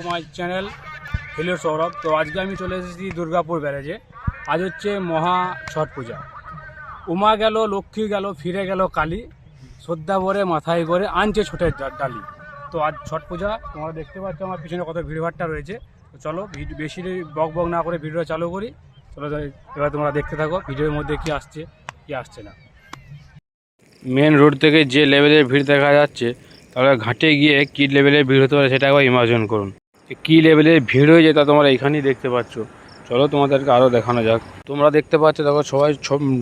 My channel hello Sourav. তো আজকে আমি চলে এসেছি দুর্গাপুর ব্যারেজে। আজ হচ্ছে মহা ছট পূজা। উমা গেল, লক্ষ্মী গেল, ফিরে গেল কালী, শ্রদ্ধা ভরে মাথায় করে আনছে ছোটের ডালি। তো আজ ছট পূজা, তোমরা দেখতে পাচ্ছ আমার পিছনে কত ভিড়ভাড়টা রয়েছে। তো চলো বেশি বক বক না করে ভিডিওটা চালু করি। চলো এবার তোমরা দেখতে থাকো ভিডিওর মধ্যে কি আসছে কি আসছে না। মেন রোড থেকে যে লেভেলের ভিড় দেখা যাচ্ছে, তাহলে ঘাটে গিয়ে কী লেভেলের ভিড় হতে পারে সেটা একবার ইমাজিন করুন। কী লেভেলের ভিড় হয়ে যায় তা তোমরা এখানেই দেখতে পাচ্ছ। চলো তোমাদেরকে আরও দেখানো যাক। তোমরা দেখতে পাচ্ছ দেখো সবাই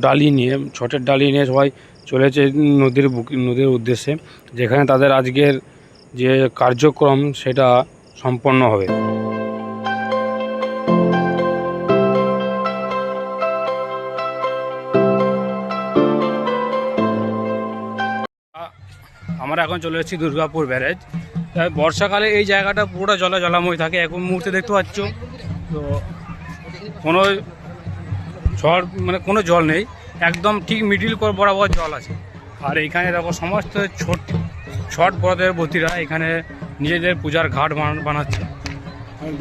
ডালি নিয়ে, ছটের ডালি নিয়ে সবাই চলেছে নদীর উদ্দেশ্যে, যেখানে তাদের আজকের যে কার্যক্রম সেটা সম্পন্ন হবে। আমরা এখন চলে এসেছি দুর্গাপুর ব্যারেজ। বর্ষাকালে এই জায়গাটা পুরোটা জলাময় থাকে। এখন মুহূর্তে দেখতে পাচ্ছ তো কোনো ঝড় কোনো জল নেই, একদম ঠিক মিডিল করে বরাবর জল আছে। আর এইখানে দেখো সমস্ত ছট ব্রতবতীরা এখানে নিজেদের পূজার ঘাট বানাচ্ছে।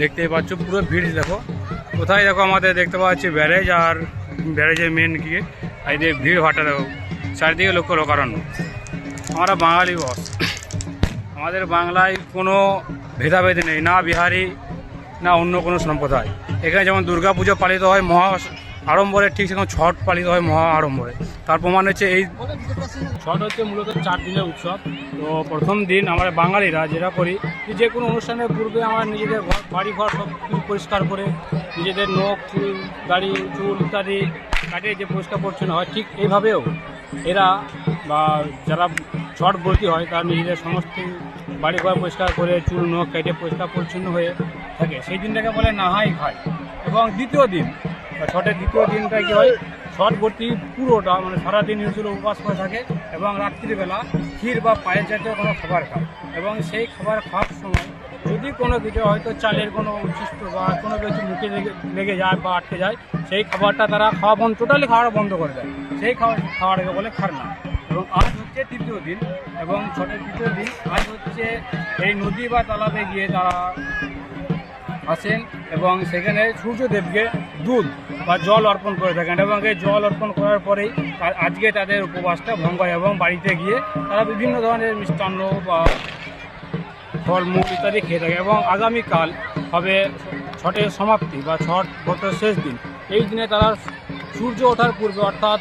দেখতেই পাচ্ছ পুরো ভিড় দেখো। কোথায় দেখো আমাদের দেখতে পাচ্ছি ব্যারেজ, আর ব্যারেজের মেন গেট। আর এদের ভিড় ভাটা দেখো, চারিদিকে লোকারণ্য। আমরা বাঙালি বস, আমাদের বাংলায় কোনো ভেদাভেদ নেই, না বিহারি না অন্য কোনো সম্প্রদায়। এখানে যেমন দুর্গা পুজো পালিত হয় মহা আড়ম্বরে, ঠিক সেরকম ছট পালিত হয় মহা আড়ম্বরে। তার প্রমাণ হচ্ছে এই ছট হচ্ছে মূলত 4 দিনের উৎসব। তো প্রথম দিন আমরা বাঙালিরা যেটা করি, যে কোনো অনুষ্ঠানের পূর্বে আমরা নিজেদের বাড়িঘর সব কিছু পরিষ্কার করে নিজেদের নখ চুল দাড়ি চুল ইত্যাদি কাটিয়ে যে পরিষ্কার পরিচ্ছন্ন হয়, ঠিক এইভাবেও এরা বা যারা ছট ব্রতী হয় তারা নিজেদের সমস্ত বাড়িঘর পরিষ্কার করে চুল নখ কেটে পরিষ্কার পরিচ্ছন্ন হয়ে থাকে। সেই দিনটাকে বলে নাহাই খায়। এবং দ্বিতীয় দিন ছটের দ্বিতীয় দিনটা কী হয়, ছট ব্রতী পুরোটা সারাদিন নির্জল উপবাস করে থাকে এবং রাত্রিবেলা ক্ষীর বা পায়েস জাতীয় কোনো খাবার খায়। এবং সেই খাবার খাওয়ার সময় যদি কোনো কিছু হয়তো চালের কোনো উচ্ছিষ্ট বা কোনো কিছু মুখে লেগে যায় বা আটকে যায়, সেই খাবারটা তারা টোটালি খাওয়াটা বন্ধ করে দেয়। সেই খাওয়াটাকে বলে খারনা। এবং আজ হচ্ছে তৃতীয় দিন এবং ছটের তৃতীয় দিন। আজ হচ্ছে এই নদী বা তালাবে গিয়ে তারা আসেন এবং সেখানে সূর্যদেবকে দুধ বা জল অর্পণ করে থাকেন। এবং এই জল অর্পণ করার পরেই আজকে তাদের উপবাসটা ভঙ্গ হয় এবং বাড়িতে গিয়ে তারা বিভিন্ন ধরনের মিষ্টান্ন বা ফলমূল ইত্যাদি খেয়ে থাকে। এবং আগামীকাল হবে ছটের সমাপ্তি বা ছট ব্রতের শেষ দিন। এই দিনে তারা সূর্য ওঠার পূর্বে অর্থাৎ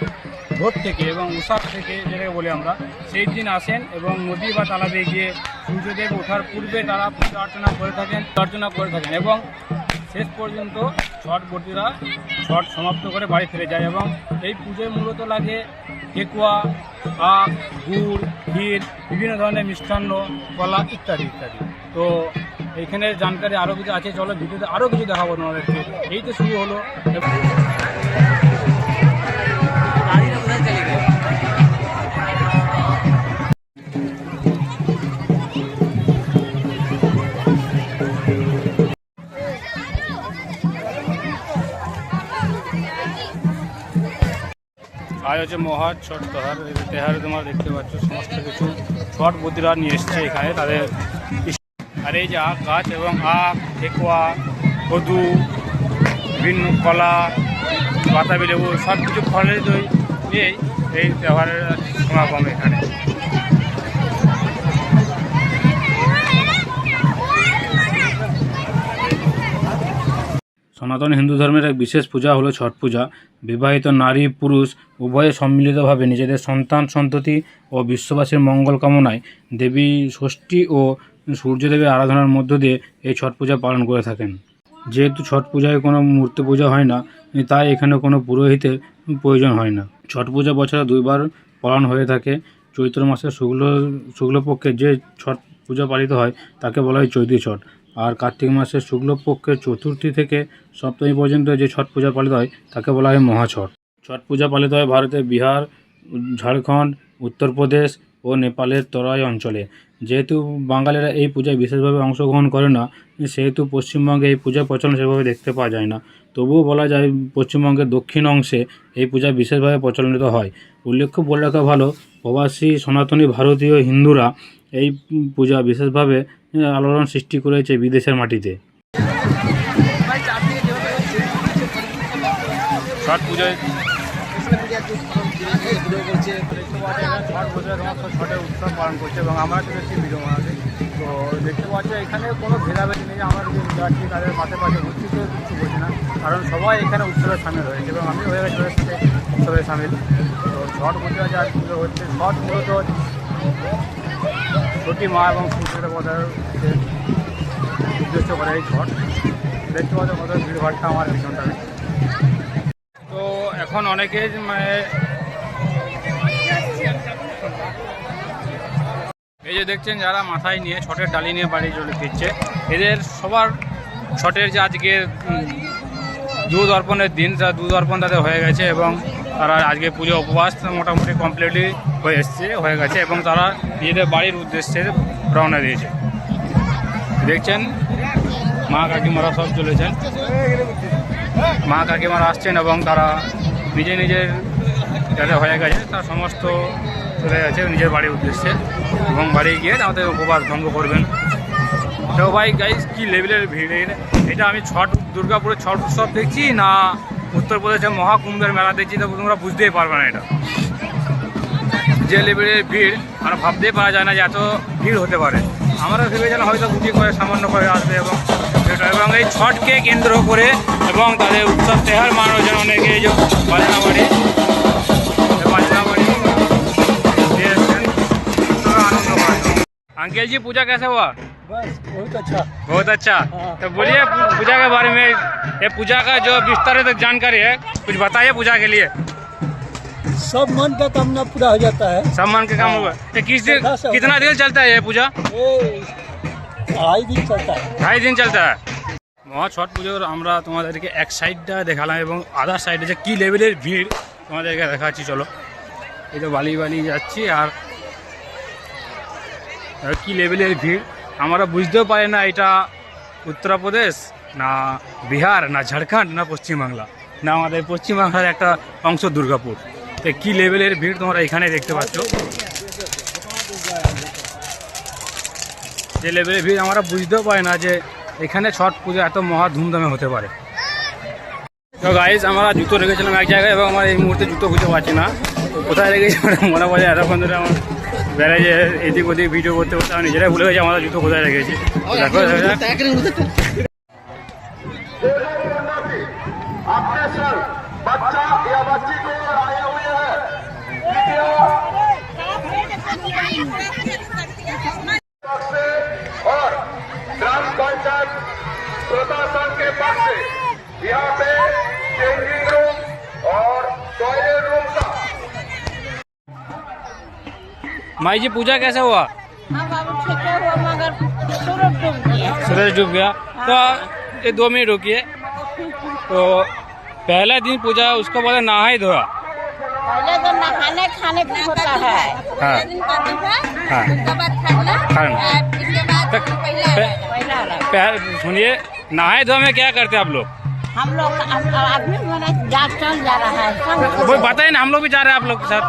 ভোর থেকে এবং উষার থেকে যেটাকে বলি আমরা, সেই দিন আসেন এবং নদী বা তালাবে গিয়ে সূর্যদেব ওঠার পূর্বে তারা পূজা অর্চনা করে থাকেন এবং শেষ পর্যন্ত ছট ব্রতীরা ছট সমাপ্ত করে বাড়ি ফিরে যায়। এবং এই পুজোয় মূলত লাগে ঠেকুয়া, আখ, গুড়, ক্ষীর, বিভিন্ন ধরনের মিষ্টান্ন, কলা ইত্যাদি ইত্যাদি। তো এইখানে জানকারি আরও কিছু আছে, চলো ভিডিওতে আরও কিছু দেখাবো তোমাদেরকে। এই তো শুরু হলো। আজ হচ্ছে মহা ছট তেহারে তোমরা দেখতে পাচ্ছ সমস্ত কিছু ছট ব্রতীরা নিয়ে এসছে এখানে তাদের। আর এই যে আখ গাছ এবং আখ, ঠেকুয়া, কদু, বিভিন্ন কলা, বাতাবি লেবু সব কিছু ফলের দই নিয়েই এই তেহারের সমাগম এখানে। সনাতন হিন্দু ধর্মের এক বিশেষ পূজা হলো ছট পূজা। বিবাহিত নারী পুরুষ উভয়ে সম্মিলিতভাবে নিজেদের সন্ততি ও বিশ্ববাসীর মঙ্গল কামনায় দেবী ষষ্ঠী ও সূর্যদেবের আরাধনার মধ্য দিয়ে এই ছট পূজা পালন করে থাকেন। যেহেতু ছট পূজায় কোনো মূর্তি পূজা হয় না, তাই এখানে কোনো পুরোহিতের প্রয়োজন হয় না। ছট পূজা বছরে 2 বার পালন হয়ে থাকে। চৈত্র মাসের শুক্লপক্ষে যে ছট পূজা পালিত হয় তাকে বলা হয় চৈতি ছট। আর কার্তিক মাসের শুক্লপক্ষের চতুর্থী থেকে সপ্তমী পর্যন্ত যে ছট পূজা পালিত হয় তাকে বলা হয় মহাছট। ছট পূজা পালিত হয় ভারতের বিহার, ঝাড়খণ্ড, উত্তরপ্রদেশ ও নেপালের তরাই অঞ্চলে। যেহেতু বাঙালিরা এই পূজায় বিশেষভাবে অংশগ্রহণ করে না, সেহেতু পশ্চিমবঙ্গে এই পূজার প্রচলন সেভাবে দেখতে পাওয়া যায় না। তবুও বলা যায় পশ্চিমবঙ্গের দক্ষিণ অংশে এই পূজা বিশেষভাবে প্রচলিত হয়। উল্লেখ্য বলে রাখা ভালো, প্রবাসী সনাতনী ভারতীয় হিন্দুরা এই পূজা বিশেষভাবে আলোড়ন সৃষ্টি করেছে বিদেশের মাটিতে। ছট পুজোয় ছটের উৎসব পালন করছে এবং আমরা চলেছি ভিডিও বানাতে। তো দেখতে পাচ্ছি এখানে কোনো ভেদাভেদ নেই, আমরা যদি যাচ্ছি তাদের পাশে পাশে ঘুরছি তো কিছু বলছি না, কারণ সবাই এখানে উৎসবে সামিল হয়েছে এবং আমি হয়ে গেছি ওদের সাথে উৎসবে সামিল। তো ছট পুজো যা পুজো হচ্ছে, ছট মূলত ছটি মা এবং সূর্য দেবতার উদ্দেশ্য করে এই ছট। দেখতে পাচ্ছি কত ভিড়ভাড়টা আমার পিছনটাকে। তো এখন অনেকে মানে এই যে দেখছেন যারা মাথায় নিয়ে ছটের ডালি নিয়ে বাড়ি চলে ফিরছে, এদের সবার ছটের যে আজকে দুধ অর্পণের দিন, তা দুধ অর্পণ তাদের হয়ে গেছে এবং তারা আজকে পুজো উপবাস মোটামুটি কমপ্লিটলি হয়ে গেছে এবং তারা নিজেদের বাড়ির উদ্দেশ্যে রওনা দিয়েছে। দেখছেন মা কাকিমারা সব চলেছেন, মা কাকিমারা আসছেন এবং তারা নিজের যাদের হয়ে গেছে তার সমস্ত চলে গেছে নিজের বাড়ির উদ্দেশ্যে এবং বাড়ি গিয়ে তাদের উপবাস ভঙ্গ করবেন। তো ভাই গাইস, কী লেভেলের ভিড়ের এটা! আমি দুর্গাপুরের ছট উৎসব দেখছি না উত্তরপ্রদেশের মহাকুম্ভের মেলা দেখছি, তো তোমরা বুঝতেই পারবে না এটা যে লেভেলের ভিড়। আমরা ভাবতেই পারা যায় না যে এত ভিড় হতে পারে। আমরা ভেবেছিলাম হয়তো গুটি করে সামান্য করে আসবে এবং এই ছটকে কেন্দ্র করে এবং তাদের উৎসব তেহার মানানোর জন্য অনেকে এই যে বাজনা বাড়ি आनंद हुआ। अंकल जी, पूजा कैसा हुआ? बस बहुत अच्छा। बहुत अच्छा। तो बोलिए पूजा के बारे में, ये पूजा का जो विस्तार तक जानकारी है कुछ बताइए पूजा के लिए। सब मन का कामना पूरा हो जाता है। सब मन के काम हुआ। किस दिन, कितना दिन चलता है ये पूजा? 2.5 दिन चलता है। 2.5 दिन चलता है। মহা ছট পুজোর আমরা তোমাদেরকে এক সাইডটা দেখালাম এবং আদার সাইডে যে কী লেভেলের ভিড় তোমাদেরকে দেখাচ্ছি। চলো, এই তো বালি যাচ্ছি আর কী লেভেলের ভিড় আমরা বুঝতেও পারি না এটা উত্তরপ্রদেশ না বিহার না ঝাড়খণ্ড না পশ্চিমবাংলা না আমাদের পশ্চিমবাংলার একটা অংশ দুর্গাপুর। তো কী লেভেলের ভিড় তোমরা এখানে দেখতে পাচ্ছ। যে লেভেলের ভিড় আমরা বুঝতেও পারি না যে এখানে ছট পুজো এত মহা ধুমধামে হতে পারে। তো গাইজ, আমরা জুতো রেখেছিলাম এক জায়গায় এবং আমার এই মুহূর্তে জুতো খুঁজে পাচ্ছি না। তো কোথায় রেখেছি মনে পড়ে এতক্ষণ ধরে আমার বেড়াইছে এদিক ওদিক ভিডিও করতে করতে আমি নিজেরাই ভুলে গেছি আমরা জুতো কোথায় রেখেছি। দেখো ग्राम पंचायत प्रशासन के पास से यहाँ पे चेंजिंग रूम और टॉयलेट रूम का। माई जी, पूजा कैसा हुआ? हाँ बाबू, ठीक है हुआ मगर सूरज डूब गया। सूरज डूब गया। तो ये 2 मिनट रुकिए। तो पहला दिन पूजा, उसको बाद नहाई धोया। पहले तो नहाने खाने का होता है। हाँ। पहले दिन का दूसरा, हाँ। उसके बाद खाना, खाना। इसके बाद पहला सुनिए, नहाए धोए में क्या करते हैं आप लोग? हम लोग आदमी मेरा जा चल जा रहा है। कोई बताइए ना, हम लोग भी जा रहे हैं आप लोग के साथ।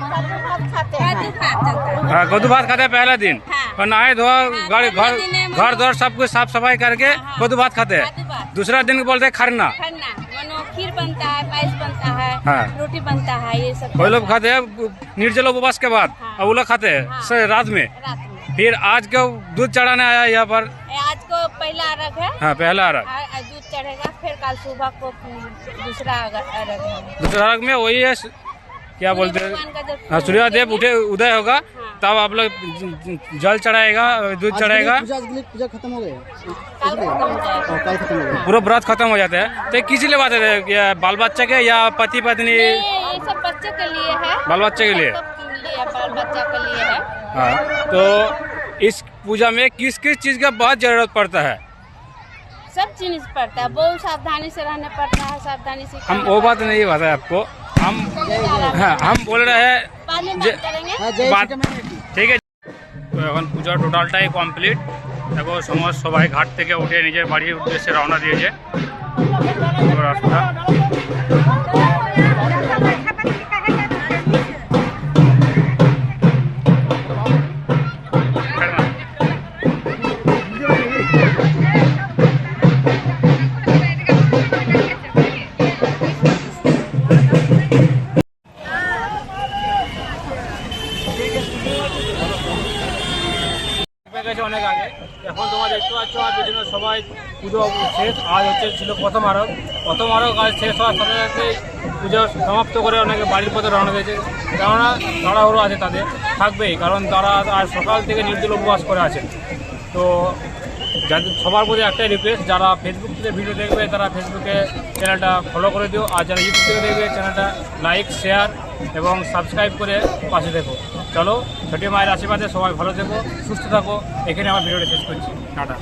हाँ, कद्दू भात खाते हैं पहला दिन। हाँ। और नहाए धोआ घर द्वार सब कुछ साफ सफाई करके कद्दू भात खाते हैं। दूसरा दिन बोलते हैं खरना। खीर बनता है, पायस बनता है, हाँ। रोटी बनता है, ये सब वो लोग खाते हैं निर्जल उपवास के बाद। हाँ। और वो लोग खाते हैं हाँ। रात में। रात में। फिर आज को दूध चढ़ाने आया यहाँ पर। आज को पहला अर्घ है। हाँ, पहला अर्घ। दूध चढ़ेगा, फिर कल सुबह को दूसरा अर्घ है। दूसरा अर्घ में वही है, क्या बोलते हैं, भगवान का जब हाँ, सूर्योदय उदय होगा तब आप लोग जल चढ़ाएगा, दूध चढ़ाएगा, पूजा खत्म हो गया। कल खत्म हो जाएगा। कल खत्म हो गया। पूरा व्रत खत्म हो जाता है। तो किसी लिए बात है, बाल बच्चा के या पति पत्नी? ये सब बच्चे के लिए है। बाल बच्चे के लिए। सबके लिए, बाल बच्चा के लिए है। हाँ, तो इस पूजा में किस किस चीज़ का बहुत जरूरत पड़ता है? सब चीज पड़ता है, बहुत सावधानी से रहने पड़ता है, सावधानी से हम वो बात नहीं बताए आपको, हम बोल रहे हैं बाद में जे- बात करेंगे। বাদ ঠিক আছে। তো এখন পূজা টোটালটাই কমপ্লিট। দেখো সবাই ঘাট থেকে উঠে নিজের বাড়ির উদ্দেশ্যে রওনা দিয়েছে। রাস্তা হয়ে গেছে অনেক আগে। এখন তোমরা দেখতে পাচ্ছ আর বিভিন্ন সবাই পুজো শেষ, আজ ছিল প্রথম আরব। কাজ শেষ হওয়ার সাথে সাথে পুজো সমাপ্ত করে অনেকে বাড়ির পথে রওনা দিয়েছে, কেননা তাড়াহুড়ো আছে তাদের, থাকবেই, কারণ তারা আজ সকাল থেকে নির্জল উপবাস করে আছে। তো যাদের সবার প্রতি একটাই রিকোয়েস্ট, যারা ফেসবুক থেকে ভিডিও দেখবে তারা ফেসবুকে চ্যানেলটা ফলো করে দিও, আর যারা ইউটিউব থেকে দেখবে চ্যানেলটা লাইক, শেয়ার এবং সাবস্ক্রাইব করে পাশে দেখো। চলো, ছোটি মায়ের আশীর্বাদে সবাই ভালো থেকো, সুস্থ থাকো। এখানে আমার ভিডিওটা শেষ করছি। টাটা।